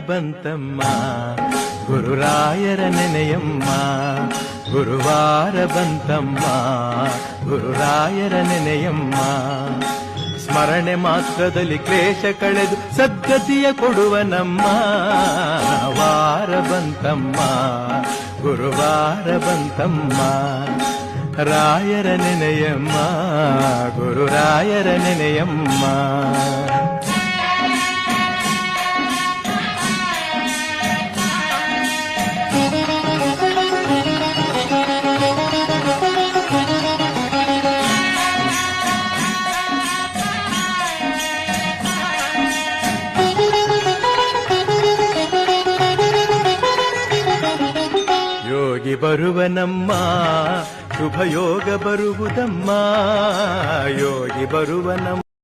ಬಂತಮ್ಮ ಗುರುರಾಯರ ನೆನೆಯಮ್ಮ ಗುರುವಾರ ಬಂತಮ್ಮ ಗುರುರಾಯರ ನೆನೆಯಮ್ಮ ಸ್ಮರಣೆ ಮಾತ್ರದಲ್ಲಿ ಕ್ಲೇಶ ಕಳೆದು ಸದ್ಗತಿಯ ಕೊಡುವ ನಮ್ಮ ವಾರ ಬಂತಮ್ಮ ಗುರುವಾರ ಬಂತಮ್ಮ ರಾಯರ ನೆನೆಯಮ್ಮ ಗುರುರಾಯರ ನೆನೆಯಮ್ಮ ಯೋಗಿ ಬರುವನಮ್ಮ ಶುಭ ಯೋಗ ಬರುವುದಮ್ಮ ಯೋಗಿ ಬರುವನಮ್ಮ